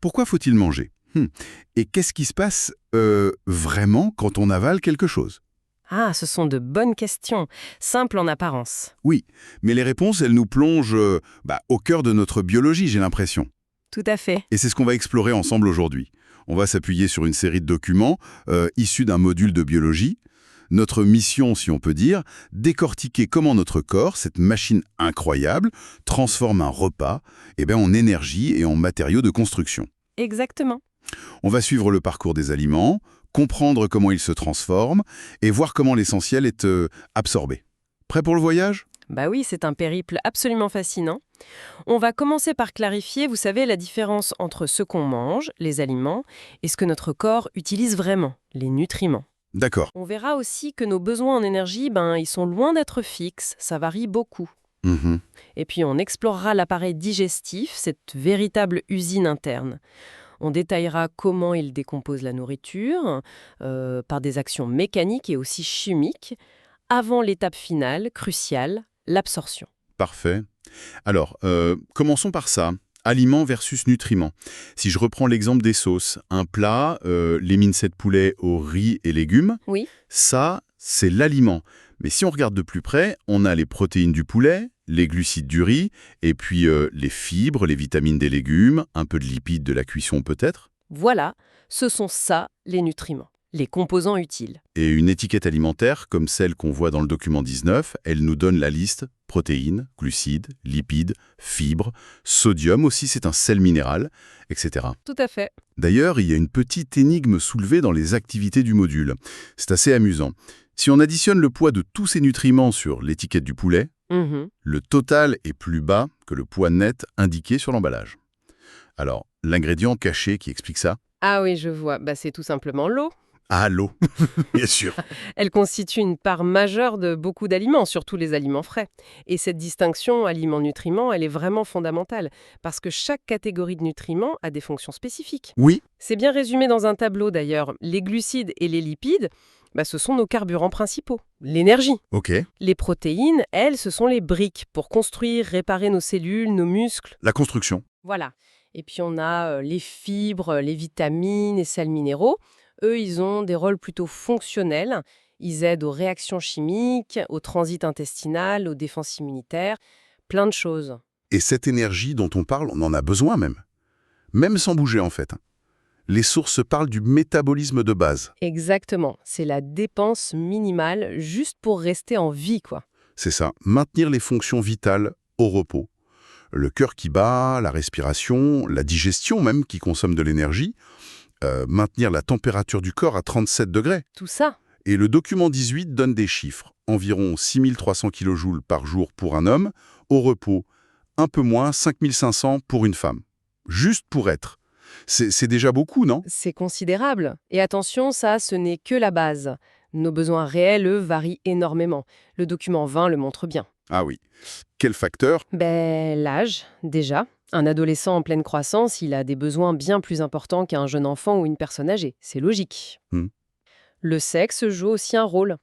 Pourquoi faut-il manger? Et qu'est-ce qui se passe vraiment quand on avale quelque chose? Ah, ce sont de bonnes questions, simples en apparence. Oui, mais les réponses, elles nous plongent au cœur de notre biologie, j'ai l'impression. Tout à fait. Et c'est ce qu'on va explorer ensemble aujourd'hui. On va s'appuyer sur une série de documents issus d'un module de biologie. Notre mission, si on peut dire, décortiquer comment notre corps, cette machine incroyable, transforme un repas en énergie et en matériaux de construction. Exactement. On va suivre le parcours des aliments, comprendre comment ils se transforment et voir comment l'essentiel est absorbé. Prêt pour le voyage? Bah oui, c'est un périple absolument fascinant. On va commencer par clarifier, vous savez, la différence entre ce qu'on mange, les aliments, et ce que notre corps utilise vraiment, les nutriments. D'accord. On verra aussi que nos besoins en énergie, ils sont loin d'être fixes, ça varie beaucoup. Mhm. Et puis on explorera l'appareil digestif, cette véritable usine interne. On détaillera comment il décompose la nourriture, par des actions mécaniques et aussi chimiques, avant l'étape finale, cruciale, l'absorption. Parfait. Alors, commençons par ça. Aliments versus nutriments. Si je reprends l'exemple des sauces, un plat, les minced de poulet au riz et légumes, Oui, ça, c'est l'aliment. Mais si on regarde de plus près, on a les protéines du poulet, les glucides du riz, et puis les fibres, les vitamines des légumes, un peu de lipides de la cuisson peut-être. voilà, ce sont ça les nutriments, les composants utiles. Et une étiquette alimentaire, comme celle qu'on voit dans le document 19, elle nous donne la liste protéines, glucides, lipides, fibres, sodium aussi, c'est un sel minéral, etc. Tout à fait. D'ailleurs, il y a une petite énigme soulevée dans les activités du module. C'est assez amusant. Si on additionne le poids de tous ces nutriments sur l'étiquette du poulet, Mhm. le total est plus bas que le poids net indiqué sur l'emballage. Alors, l'ingrédient caché qui explique ça? Ah oui, je vois, c'est tout simplement l'eau. Ah, l'eau, bien sûr. Elle constitue une part majeure de beaucoup d'aliments, surtout les aliments frais. Et cette distinction aliments-nutriments, elle est vraiment fondamentale, parce que chaque catégorie de nutriments a des fonctions spécifiques. Oui, C'est bien résumé dans un tableau d'ailleurs. Les glucides et les lipides, ce sont nos carburants principaux, l'énergie. ok. Les protéines, elles, ce sont les briques pour construire, réparer nos cellules, nos muscles. La construction. Voilà. Et puis on a les fibres, les vitamines, les sels minéraux. Eux, ils ont des rôles plutôt fonctionnels. Ils aident aux réactions chimiques, au transit intestinal, aux défenses immunitaires, plein de choses. Et cette énergie dont on parle, on en a besoin même. Même sans bouger en fait. Les sources parlent du métabolisme de base. Exactement, c'est la dépense minimale juste pour rester en vie, quoi. C'est ça, maintenir les fonctions vitales au repos. Le cœur qui bat, la respiration, la digestion même qui consomme de l'énergie, maintenir la température du corps à 37 degrés. Tout ça, Et le document 18 donne des chiffres. Environ 6300 kJ par jour pour un homme, au repos, un peu moins 5500 pour une femme. Juste pour être. C'est déjà beaucoup, non? c'est considérable. Et attention, ça, ce n'est que la base. Nos besoins réels, eux, varient énormément. Le document 20 le montre bien. Ah oui. Quel facteur? L'âge, déjà. Un adolescent en pleine croissance, il a des besoins bien plus importants qu'un jeune enfant ou une personne âgée. C'est logique. Hmm. Le sexe joue aussi un rôle.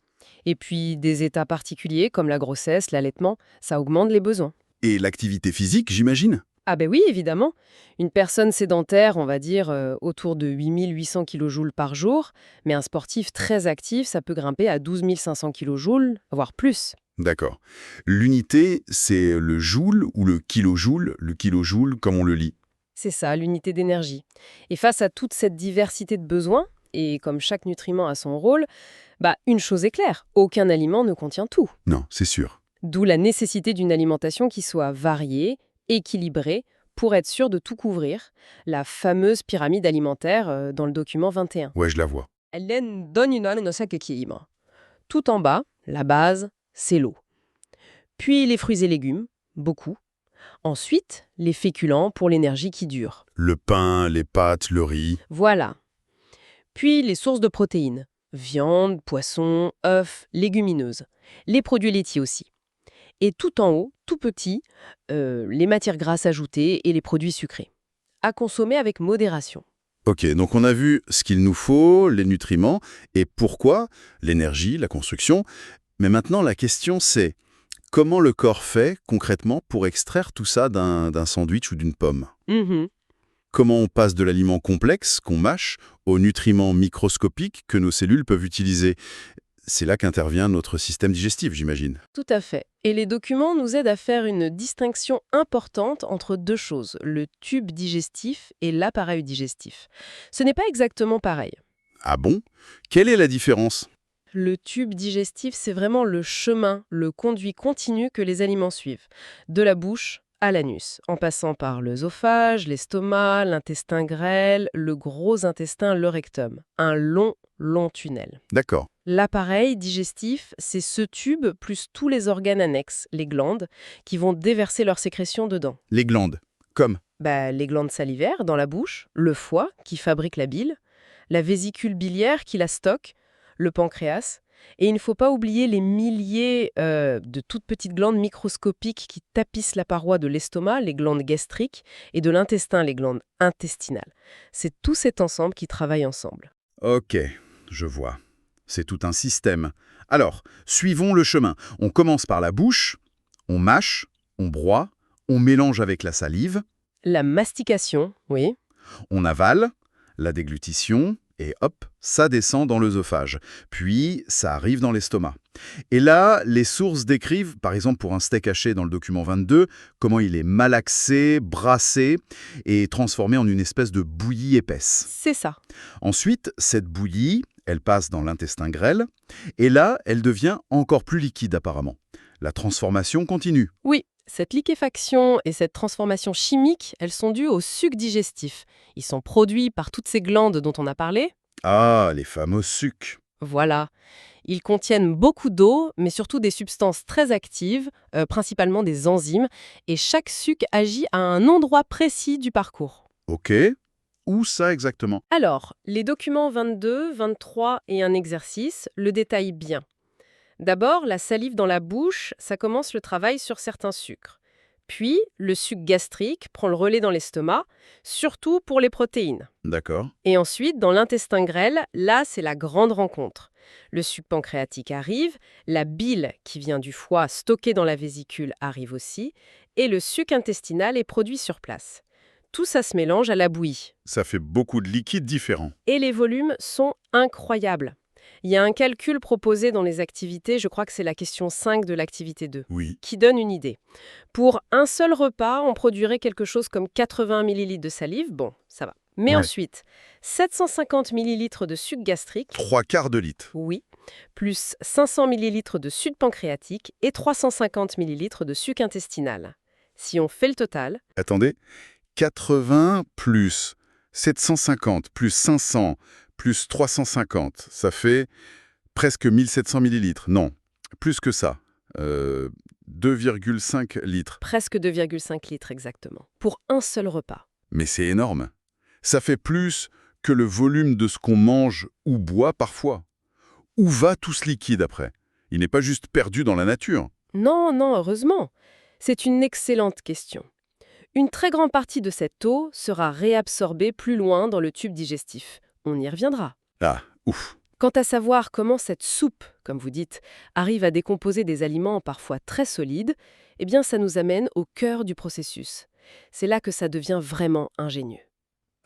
Et puis, des états particuliers, comme la grossesse, l'allaitement, ça augmente les besoins. Et l'activité physique, j'imagine? Ah oui, évidemment. Une personne sédentaire, on va dire, autour de 8800 kJ par jour, mais un sportif très actif, ça peut grimper à 12 500 kJ, voire plus. D'accord. L'unité, c'est le joule ou le kilojoule comme on le lit. C'est ça, l'unité d'énergie. Et face à toute cette diversité de besoins, et comme chaque nutriment a son rôle, une chose est claire, aucun aliment ne contient tout. Non, c'est sûr. D'où la nécessité d'une alimentation qui soit variée, équilibrée, pour être sûr de tout couvrir, la fameuse pyramide alimentaire dans le document 21. Ouais, je la vois. Elle donne une chaque équilibre. Tout en bas, la base, c'est l'eau. Puis les fruits et légumes, beaucoup. Ensuite, les féculents pour l'énergie qui dure. Le pain, les pâtes, le riz. Voilà. Puis les sources de protéines. Viande, poisson, œufs, légumineuses. Les produits laitiers aussi. Et tout en haut, tout petit, les matières grasses ajoutées et les produits sucrés. À consommer avec modération. Ok, donc on a vu ce qu'il nous faut, les nutriments, et pourquoi, l'énergie, la construction. Mais maintenant, la question c'est, comment le corps fait concrètement pour extraire tout ça d'un sandwich ou d'une pomme? Mhm. Comment on passe de l'aliment complexe, qu'on mâche, aux nutriments microscopiques que nos cellules peuvent utiliser. C'est là qu'intervient notre système digestif, j'imagine. Tout à fait. Et les documents nous aident à faire une distinction importante entre deux choses, le tube digestif et l'appareil digestif. Ce n'est pas exactement pareil. Ah bon? Quelle est la différence? Le tube digestif, c'est vraiment le chemin, le conduit continu que les aliments suivent, de la bouche à l'anus, en passant par l'œsophage, l'estomac, l'intestin grêle, le gros intestin, le rectum. Un long, long tunnel. D'accord. L'appareil digestif, c'est ce tube plus tous les organes annexes, les glandes, qui vont déverser leurs sécrétions dedans. Les glandes. Comme? Les glandes salivaires dans la bouche, le foie qui fabrique la bile, la vésicule biliaire qui la stocke, le pancréas. Et il ne faut pas oublier les milliers de toutes petites glandes microscopiques qui tapissent la paroi de l'estomac, les glandes gastriques, et de l'intestin, les glandes intestinales. C'est tout cet ensemble qui travaille ensemble. Ok, je vois. C'est tout un système. Alors, suivons le chemin. On commence par la bouche, on mâche, on broie, on mélange avec la salive, La mastication, oui. on avale, la déglutition, et hop, ça descend dans l'œsophage. Puis, ça arrive dans l'estomac. Et là, les sources décrivent, par exemple pour un steak haché dans le document 22, comment il est malaxé, brassé et transformé en une espèce de bouillie épaisse. C'est ça. Ensuite, cette bouillie, elle passe dans l'intestin grêle, et là, elle devient encore plus liquide apparemment. La transformation continue. Oui, cette liquéfaction et cette transformation chimique, elles sont dues au suc digestif. Ils sont produits par toutes ces glandes dont on a parlé. Ah, les fameux sucs. Voilà. Ils contiennent beaucoup d'eau, mais surtout des substances très actives, principalement des enzymes, et chaque suc agit à un endroit précis du parcours. Ok. Où ça exactement? Alors, les documents 22, 23 et un exercice le détaillent bien. D'abord, la salive dans la bouche, ça commence le travail sur certains sucres. Puis, le suc gastrique prend le relais dans l'estomac, surtout pour les protéines. D'accord. Et ensuite, dans l'intestin grêle, là, c'est la grande rencontre. Le suc pancréatique arrive, la bile qui vient du foie stockée dans la vésicule arrive aussi, et le suc intestinal est produit sur place. Tout ça se mélange à la bouillie. Ça fait beaucoup de liquides différents. Et les volumes sont incroyables. Il y a un calcul proposé dans les activités, je crois que c'est la question 5 de l'activité 2, Oui. qui donne une idée. Pour un seul repas, on produirait quelque chose comme 80 ml de salive, bon, ça va. Mais Ouais. ensuite, 750 ml de suc gastrique, 3/4 de litre. oui, plus 500 ml de suc pancréatique et 350 ml de suc intestinal. Si on fait le total, Attendez. 80 plus 750 plus 500 plus 350, ça fait presque 1700 millilitres. Non, plus que ça. 2,5 litres. presque 2,5 litres exactement, pour un seul repas. Mais c'est énorme. Ça fait plus que le volume de ce qu'on mange ou boit parfois. Où va tout ce liquide après? Il n'est pas juste perdu dans la nature. Non, non, heureusement. C'est une excellente question. Une très grande partie de cette eau sera réabsorbée plus loin dans le tube digestif. On y reviendra. Ah, ouf. Quant à savoir comment cette soupe, comme vous dites, arrive à décomposer des aliments parfois très solides, eh bien ça nous amène au cœur du processus. C'est là que ça devient vraiment ingénieux.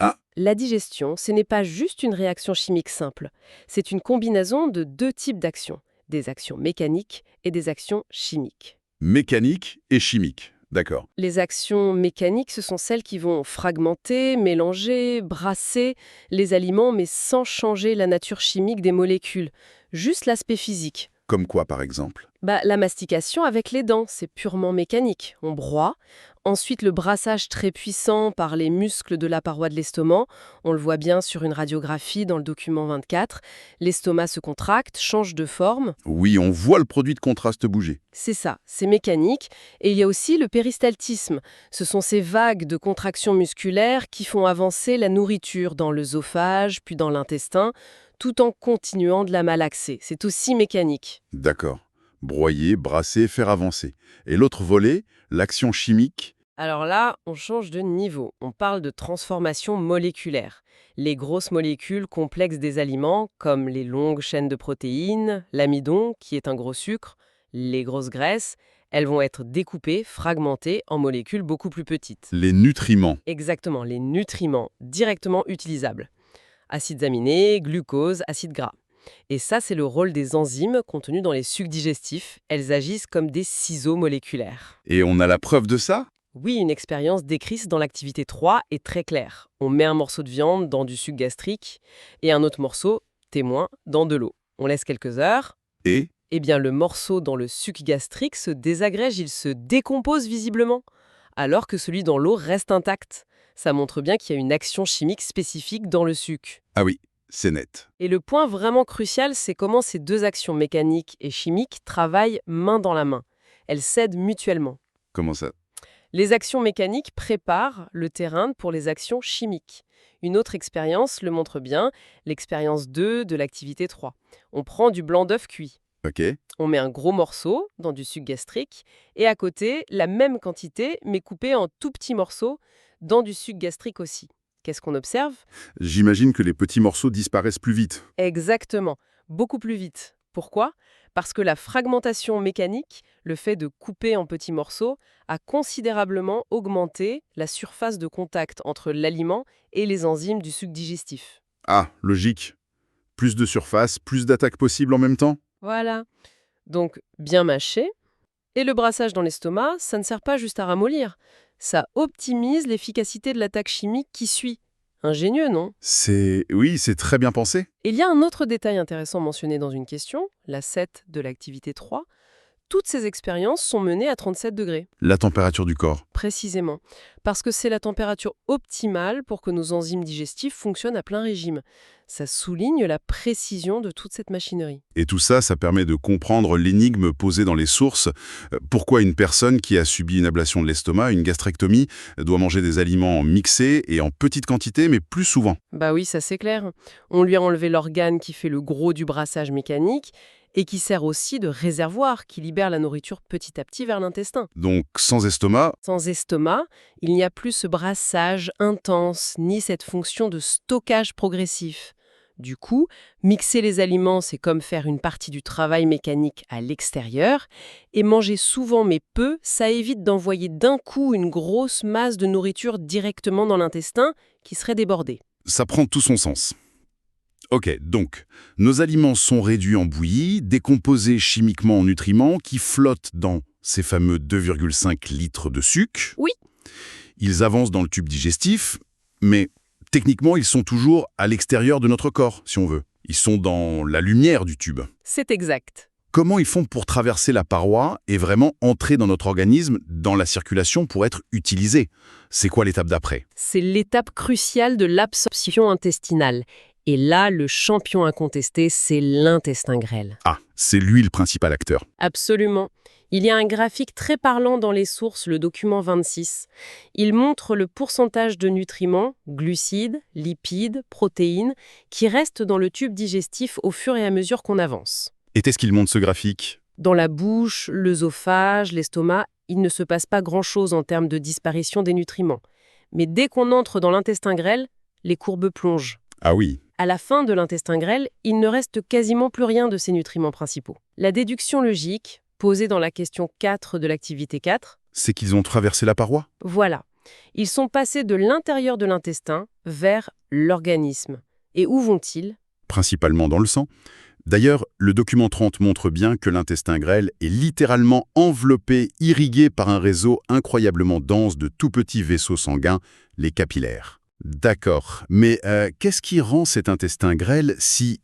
Ah. La digestion, ce n'est pas juste une réaction chimique simple. C'est une combinaison de deux types d'actions, des actions mécaniques et des actions chimiques. Mécanique et chimique. D'accord. Les actions mécaniques, ce sont celles qui vont fragmenter, mélanger, brasser les aliments, mais sans changer la nature chimique des molécules, juste l'aspect physique. Comme quoi, par exemple? La mastication avec les dents, c'est purement mécanique. On broie. Ensuite, le brassage très puissant par les muscles de la paroi de l'estomac. On le voit bien sur une radiographie dans le document 24. L'estomac se contracte, change de forme. Oui, on voit le produit de contraste bouger. C'est ça, c'est mécanique. Et il y a aussi le péristaltisme. Ce sont ces vagues de contractions musculaires qui font avancer la nourriture dans l'œsophage, puis dans l'intestin, tout en continuant de la malaxer. C'est aussi mécanique. D'accord. Broyer, brasser, faire avancer. Et l'autre volet, l'action chimique. Alors là, on change de niveau. On parle de transformation moléculaire. Les grosses molécules complexes des aliments, comme les longues chaînes de protéines, l'amidon, qui est un gros sucre, les grosses graisses, Elles vont être découpées, fragmentées en molécules beaucoup plus petites. Les nutriments. Exactement, les nutriments directement utilisables. Acides aminés, glucose, acides gras. Et ça, c'est le rôle des enzymes contenues dans les sucs digestifs. Elles agissent comme des ciseaux moléculaires. Et on a la preuve de ça? Oui, une expérience décrite dans l'activité 3 est très claire. On met un morceau de viande dans du suc gastrique et un autre morceau, témoin, dans de l'eau. On laisse quelques heures. Et Eh bien, le morceau dans le suc gastrique se désagrège, il se décompose visiblement, alors que celui dans l'eau reste intact. Ça montre bien qu'il y a une action chimique spécifique dans le suc. ah oui, c'est net. Et le point vraiment crucial, c'est comment ces deux actions mécaniques et chimiques travaillent main dans la main. Elles s'aident mutuellement. Comment ça? Les actions mécaniques préparent le terrain pour les actions chimiques. Une autre expérience le montre bien, l'expérience 2 de l'activité 3. On prend du blanc d'œuf cuit. Ok. On met un gros morceau dans du suc gastrique et à côté, la même quantité, mais coupée en tout petits morceaux dans du suc gastrique aussi. Qu'est-ce qu'on observe? J'imagine que les petits morceaux disparaissent plus vite. Exactement, beaucoup plus vite. Pourquoi? Parce que la fragmentation mécanique, le fait de couper en petits morceaux, a considérablement augmenté la surface de contact entre l'aliment et les enzymes du suc digestif. Ah, logique. Plus de surface, plus d'attaques possibles en même temps? Voilà. Donc, bien mâché. Et le brassage dans l'estomac, ça ne sert pas juste à ramollir. Ça optimise l'efficacité de l'attaque chimique qui suit. Ingénieux, non? Oui, c'est très bien pensé. Il y a un autre détail intéressant mentionné dans une question, la 7 de l'activité 3. Toutes ces expériences sont menées à 37 degrés. La température du corps. Précisément. Parce que c'est la température optimale pour que nos enzymes digestifs fonctionnent à plein régime. Ça souligne la précision de toute cette machinerie. Et tout ça, ça permet de comprendre l'énigme posée dans les sources. Pourquoi une personne qui a subi une ablation de l'estomac, une gastrectomie, doit manger des aliments mixés et en petite quantité, mais plus souvent? Bah oui, ça c'est clair. On lui a enlevé l'organe qui fait le gros du brassage mécanique et qui sert aussi de réservoir qui libère la nourriture petit à petit vers l'intestin. Donc, sans estomac, Sans estomac, il n'y a plus ce brassage intense, ni cette fonction de stockage progressif. Du coup, mixer les aliments, c'est comme faire une partie du travail mécanique à l'extérieur, et manger souvent mais peu, ça évite d'envoyer d'un coup une grosse masse de nourriture directement dans l'intestin qui serait débordée. ça prend tout son sens. Ok, donc, nos aliments sont réduits en bouillie, décomposés chimiquement en nutriments qui flottent dans ces fameux 2,5 litres de sucre. Oui. Ils avancent dans le tube digestif, mais techniquement, ils sont toujours à l'extérieur de notre corps, si on veut. Ils sont dans la lumière du tube. C'est exact. Comment ils font pour traverser la paroi et vraiment entrer dans notre organisme, dans la circulation, pour être utilisés? C'est quoi l'étape d'après? C'est l'étape cruciale de l'absorption intestinale. Et là, le champion incontesté, c'est l'intestin grêle. Ah, c'est lui le principal acteur. Absolument. Il y a un graphique très parlant dans les sources, le document 26. Il montre le pourcentage de nutriments, glucides, lipides, protéines, qui restent dans le tube digestif au fur et à mesure qu'on avance. Et qu'est-ce qu'il montre ce graphique? Dans la bouche, l'œsophage, l'estomac, il ne se passe pas grand-chose en termes de disparition des nutriments. Mais dès qu'on entre dans l'intestin grêle, les courbes plongent. Ah oui. À la fin de l'intestin grêle, il ne reste quasiment plus rien de ces nutriments principaux. La déduction logique, posée dans la question 4 de l'activité 4, C'est qu'ils ont traversé la paroi? voilà. Ils sont passés de l'intérieur de l'intestin vers l'organisme. Et où vont-ils? Principalement dans le sang. D'ailleurs, le document 30 montre bien que l'intestin grêle est littéralement enveloppé, irrigué par un réseau incroyablement dense de tout petits vaisseaux sanguins, les capillaires. D'accord, mais qu'est-ce qui rend cet intestin grêle si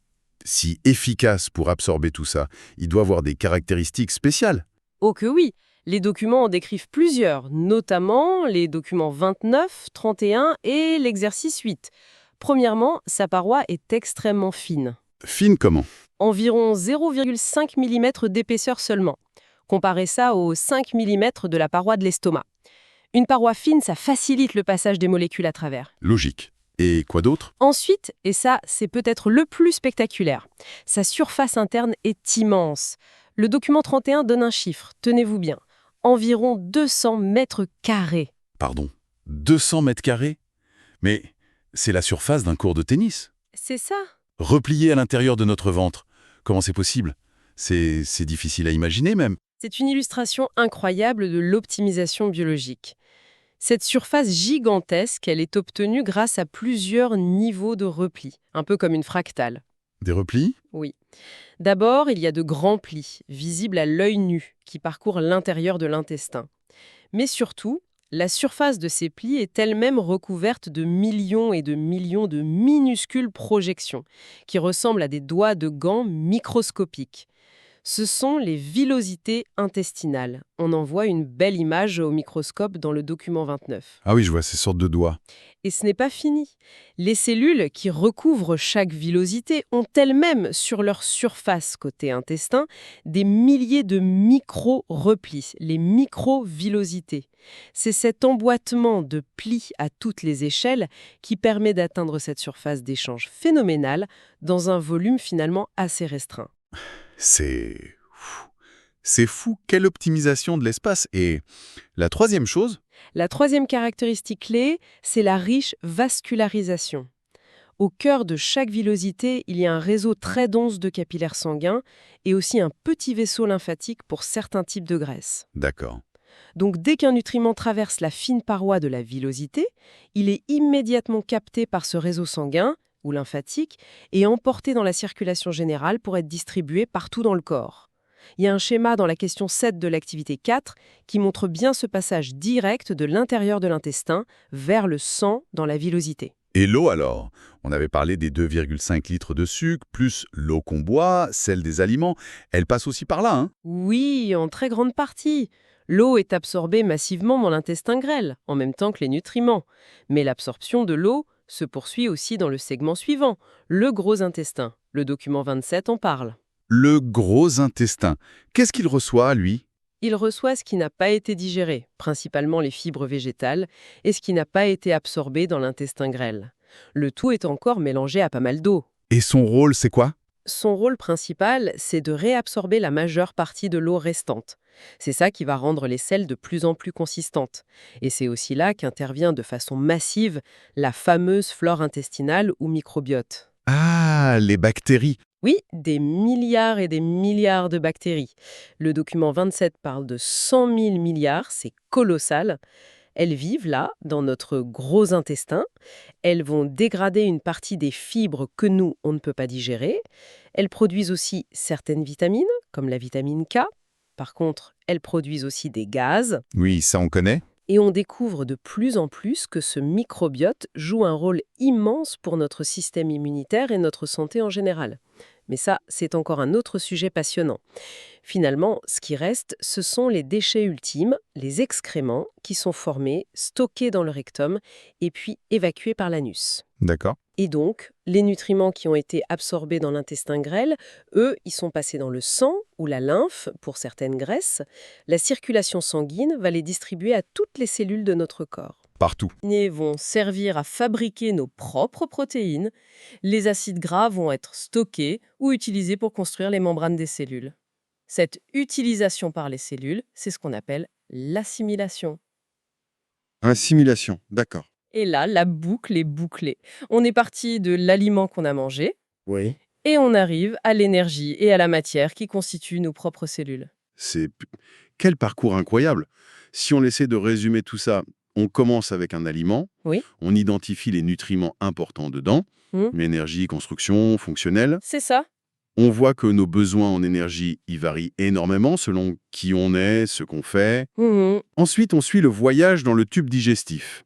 efficace pour absorber tout ça? Il doit avoir des caractéristiques spéciales. Oh que oui. Les documents en décrivent plusieurs, notamment les documents 29, 31 et l'exercice 8. Premièrement, sa paroi est extrêmement fine. Fine comment? Environ 0,5 mm d'épaisseur seulement. Comparez ça aux 5 mm de la paroi de l'estomac. Une paroi fine, ça facilite le passage des molécules à travers. Logique. Et quoi d'autre? Ensuite, et ça, c'est peut-être le plus spectaculaire, sa surface interne est immense. Le document 31 donne un chiffre, tenez-vous bien, environ 200 mètres carrés. Pardon, 200 mètres carrés? Mais c'est la surface d'un court de tennis. C'est ça. Replié à l'intérieur de notre ventre. Comment c'est possible? C'est difficile à imaginer même. C'est une illustration incroyable de l'optimisation biologique. Cette surface gigantesque, elle est obtenue grâce à plusieurs niveaux de repli, un peu comme une fractale. Des replis? Oui. D'abord, il y a de grands plis, visibles à l'œil nu, qui parcourent l'intérieur de l'intestin. Mais surtout, la surface de ces plis est elle-même recouverte de millions et de millions de minuscules projections, qui ressemblent à des doigts de gants microscopiques. Ce sont les villosités intestinales. On en voit une belle image au microscope dans le document 29. Ah oui, je vois ces sortes de doigts. Et ce n'est pas fini. Les cellules qui recouvrent chaque villosité ont elles-mêmes sur leur surface côté intestin des milliers de micro-replis, les microvillosités. C'est cet emboîtement de plis à toutes les échelles qui permet d'atteindre cette surface d'échange phénoménale dans un volume finalement assez restreint. C'est C'est fou, quelle optimisation de l'espace. Et la troisième chose, La troisième caractéristique clé, c'est la riche vascularisation. Au cœur de chaque villosité, il y a un réseau très dense de capillaires sanguins et aussi un petit vaisseau lymphatique pour certains types de graisses. d'accord. Donc dès qu'un nutriment traverse la fine paroi de la villosité, il est immédiatement capté par ce réseau sanguin ou lymphatique et emporté dans la circulation générale pour être distribué partout dans le corps. Il y a un schéma dans la question 7 de l'activité 4 qui montre bien ce passage direct de l'intérieur de l'intestin vers le sang dans la villosité. Et l'eau alors? On avait parlé des 2,5 litres de sucre, plus l'eau qu'on boit, celle des aliments. Elle passe aussi par là, hein? Oui, en très grande partie. L'eau est absorbée massivement dans l'intestin grêle, en même temps que les nutriments. Mais l'absorption de l'eau se poursuit aussi dans le segment suivant, le gros intestin. Le document 27 en parle. Le gros intestin. Qu'est-ce qu'il reçoit, lui? Il reçoit ce qui n'a pas été digéré, principalement les fibres végétales, et ce qui n'a pas été absorbé dans l'intestin grêle. Le tout est encore mélangé à pas mal d'eau. Et son rôle, c'est quoi? Son rôle principal, c'est de réabsorber la majeure partie de l'eau restante. C'est ça qui va rendre les selles de plus en plus consistantes. Et c'est aussi là qu'intervient de façon massive la fameuse flore intestinale ou microbiote. Ah, les bactéries. Oui, des milliards et des milliards de bactéries. Le document 27 parle de 100 000 milliards, c'est colossal. Elles vivent là, dans notre gros intestin. Elles vont dégrader une partie des fibres que nous, on ne peut pas digérer. Elles produisent aussi certaines vitamines, comme la vitamine K. Par contre, elles produisent aussi des gaz. Oui, ça on connaît. Et on découvre de plus en plus que ce microbiote joue un rôle immense pour notre système immunitaire et notre santé en général. Mais ça, c'est encore un autre sujet passionnant. Finalement, ce qui reste, ce sont les déchets ultimes, les excréments, qui sont formés, stockés dans le rectum et puis évacués par l'anus. D'accord. Et donc, les nutriments qui ont été absorbés dans l'intestin grêle, eux, ils sont passés dans le sang ou la lymphe pour certaines graisses. La circulation sanguine va les distribuer à toutes les cellules de notre corps. Partout. Les vont servir à fabriquer nos propres protéines. Les acides gras vont être stockés ou utilisés pour construire les membranes des cellules. Cette utilisation par les cellules, c'est ce qu'on appelle l'assimilation. Assimilation, d'accord. Et là, la boucle est bouclée. On est parti de l'aliment qu'on a mangé Oui. et on arrive à l'énergie et à la matière qui constituent nos propres cellules. Quel parcours incroyable. Si on essaie de résumer tout ça, on commence avec un aliment, Oui. on identifie les nutriments importants dedans, énergie, construction, fonctionnelle. C'est ça. On voit que nos besoins en énergie y varient énormément selon qui on est, ce qu'on fait. Ensuite, on suit le voyage dans le tube digestif.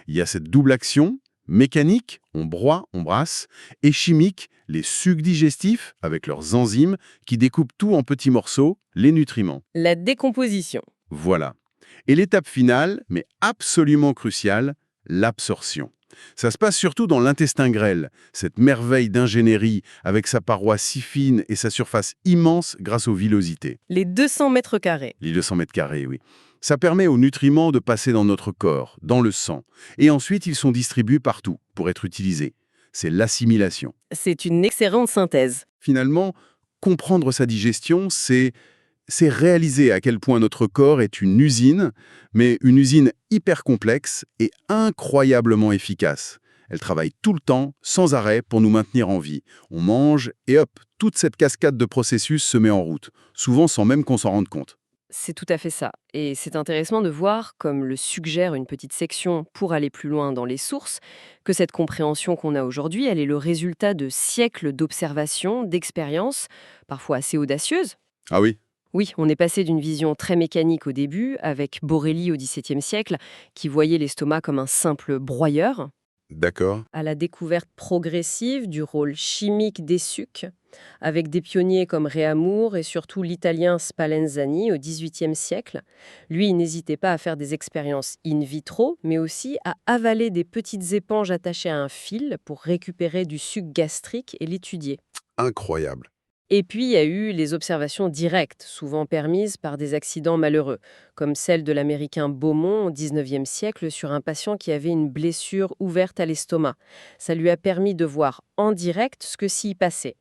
Il y a cette double action, mécanique, on broie, on brasse, et chimique, les sucs digestifs, avec leurs enzymes, qui découpent tout en petits morceaux, les nutriments. La décomposition. Voilà. Et l'étape finale, mais absolument cruciale, l'absorption. Ça se passe surtout dans l'intestin grêle, cette merveille d'ingénierie avec sa paroi si fine et sa surface immense grâce aux villosités. Les 200 mètres carrés. Les 200 mètres carrés, oui. Ça permet aux nutriments de passer dans notre corps, dans le sang. Et ensuite, ils sont distribués partout pour être utilisés. C'est l'assimilation. C'est une excellente synthèse. Finalement, comprendre sa digestion, c'est réaliser à quel point notre corps est une usine, mais une usine hyper complexe et incroyablement efficace. Elle travaille tout le temps, sans arrêt, pour nous maintenir en vie. On mange et hop, toute cette cascade de processus se met en route, souvent sans même qu'on s'en rende compte. C'est tout à fait ça. Et c'est intéressant de voir, comme le suggère une petite section pour aller plus loin dans les sources, que cette compréhension qu'on a aujourd'hui, elle est le résultat de siècles d'observations, d'expériences, parfois assez audacieuses. Ah oui? Oui, on est passé d'une vision très mécanique au début, avec Borelli au XVIIe siècle, qui voyait l'estomac comme un simple broyeur, D'accord. à la découverte progressive du rôle chimique des sucs, avec des pionniers comme Réamour et surtout l'italien Spallanzani au XVIIIe siècle. Lui, il n'hésitait pas à faire des expériences in vitro, mais aussi à avaler des petites éponges attachées à un fil pour récupérer du suc gastrique et l'étudier. Incroyable. Et puis, il y a eu les observations directes, souvent permises par des accidents malheureux, comme celle de l'Américain Beaumont au XIXe siècle sur un patient qui avait une blessure ouverte à l'estomac. Ça lui a permis de voir en direct ce que s'y passait.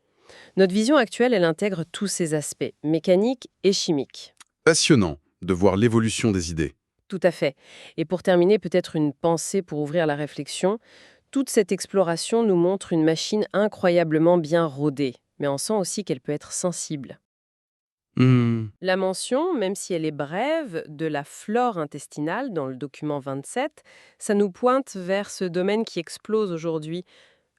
Notre vision actuelle, elle intègre tous ces aspects, mécaniques et chimiques. Passionnant de voir l'évolution des idées. Tout à fait. Et pour terminer, peut-être une pensée pour ouvrir la réflexion. Toute cette exploration nous montre une machine incroyablement bien rodée, mais on sent aussi qu'elle peut être sensible. Hmm. La mention, même si elle est brève, de la flore intestinale dans le document 27, ça nous pointe vers ce domaine qui explose aujourd'hui,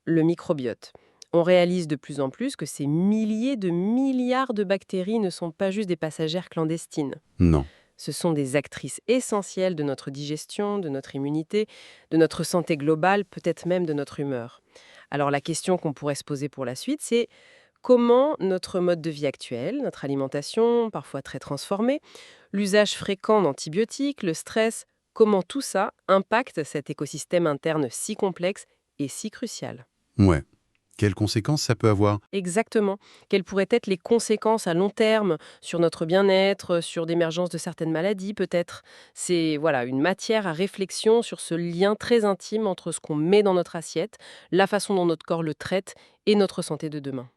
le microbiote. On réalise de plus en plus que ces milliers de milliards de bactéries ne sont pas juste des passagères clandestines. Non. Ce sont des actrices essentielles de notre digestion, de notre immunité, de notre santé globale, peut-être même de notre humeur. Alors la question qu'on pourrait se poser pour la suite, c'est comment notre mode de vie actuel, notre alimentation, parfois très transformée, l'usage fréquent d'antibiotiques, le stress, comment tout ça impacte cet écosystème interne si complexe et si crucial. Ouais. Quelles conséquences ça peut avoir? Exactement. Quelles pourraient être les conséquences à long terme sur notre bien-être, sur l'émergence de certaines maladies peut-être. C'est voilà une matière à réflexion sur ce lien très intime entre ce qu'on met dans notre assiette, la façon dont notre corps le traite et notre santé de demain.